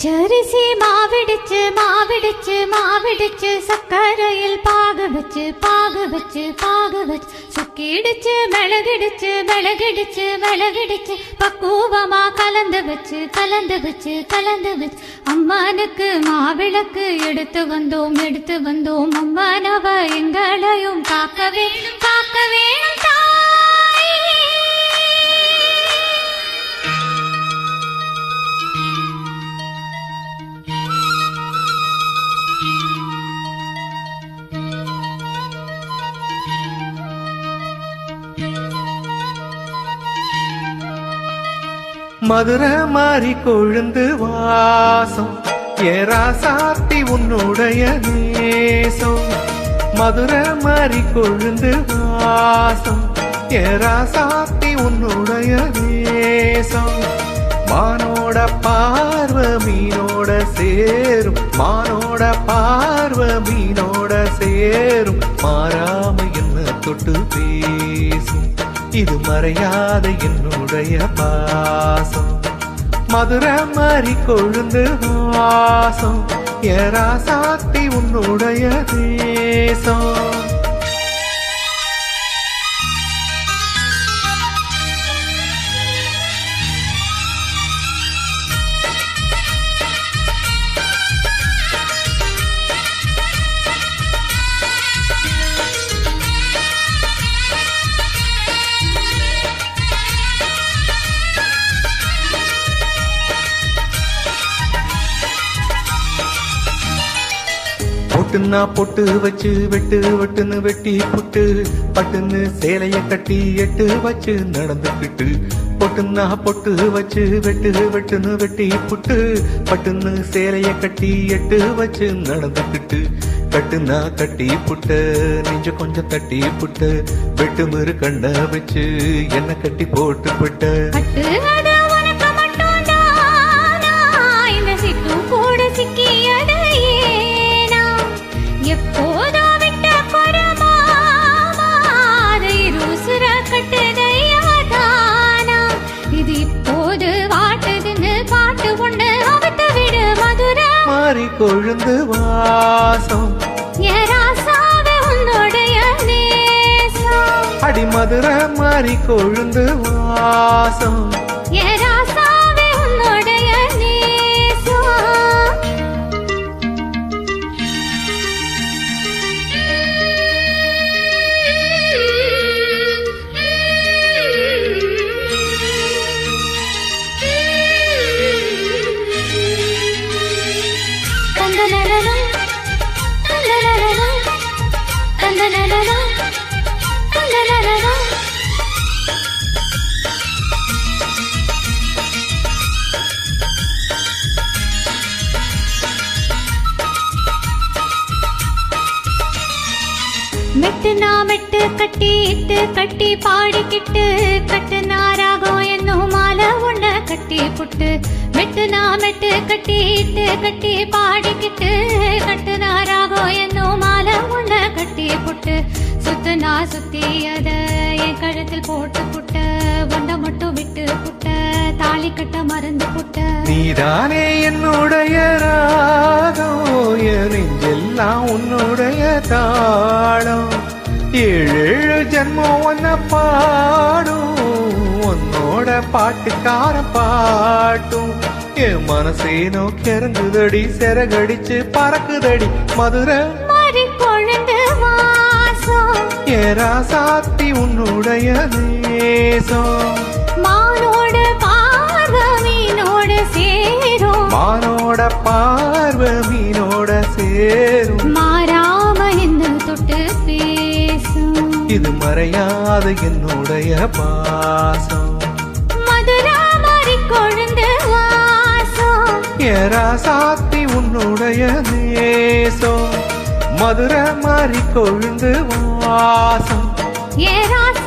பச்சரிசி மாவிடுச்சு மாவிடுச்சு மாவிடுச்சு சக்கரையில் பாகு வச்சு சுக்கிடுச்சு மிளகிடுச்சு மிளகிடுச்சு மிளகிடுச்சு பக்குவமா கலந்து வச்சு அம்மனுக்கு மாவிளக்கு எடுத்து வந்தோம் அம்மனவ எங்களையும் காக்கவே மதுரை மாறி கொழுந்து வாசம் ஏராசாத்தி உன்னுடைய நேசம். மதுரை மாறி கொழுந்து வாசம் ஏராசாத்தி உன்னுடைய நேசம். மானோட பார்வ மீனோட சேரும் மானோட பார்வ மீனோட சேரும் மாறாம என்ன தொட்டு பேசும் இது மறையாத என்னுடைய பாசம். மதுரை மாறி கொழுந்து வாசம் ஏராசாத்தி உன்னுடைய தேசம். பொட்டுன்னா பொட்டு வச்சு வெட்டுன்னு வெட்டி புட்டு பட்டுன்னு சேலைய கட்டி எட்டு வச்சு நடந்துக்கிட்டு. பொட்டுன்னா பொட்டு வச்சு வெட்டுன்னு வெட்டி புட்டு பட்டுன்னு சேலைய கட்டி எட்டு வச்சு நடந்துக்கிட்டு. கட்டுனா கட்டி புட்ட நெஞ்ச கொஞ்சம் தட்டி புட்ட வெட்டு மிரு கண்ண வச்சு என்ன கட்டி போட்டு புட்ட. மாறி கொழுந்து வாசம் உன்னுடைய நேசம். அடி மதுரை மாறி கொழுந்து வாசம் உன்னுடைய நேசம். மெட்டுனா மெட்டு கட்டி இட்டு கட்டி பாடிக்கிட்டு கட்டுனா ராகம் என்னும் மாலை ஒண்ண கட்டி புட்டு. மெட்டுனா மெட்டு கட்டி இட்டு கட்டி பாடிக்கிட்டு கட்டுனா ராகம் என்னும் மாலை ஒண்ண கட்டி புட்டு. சுத்துனா சுத்தி அத என் கழுத்தில் போட்டு புட்ட ஒண்ட மட்டும் விட்டு புட்ட தாலி கட்ட மறந்து புட்ட. நீதானே என்னுடைய ராகம் என் நெஞ்செல்லாம் உன்னுடைய தாளம். ஏழு ஜென்மம் ஒன்ன பாடும் உன்னோட பாட்டுக்கார பாட்டும். என் மனசே நோக்கி இறங்குதடி சிறகடிச்சு பறக்குதடி மதுரை மாறி கொழுந்து வாசம் ஏராசாத்தி உன்னுடைய நேசம். மானோட பார்வ மீனோட சேரும் மானோட பார்வ மீனோட சேரும் மாறாம என்ன தொட்டு பேசும் இது மறையாத என்னுடைய பாசம். மதுரை மாறி கொழுந்து வாசம் ஏராசாத்தி உன்னுடைய நேசம். மதுரை மாறி கொழுந்து வாசம் ஏராசாத்தி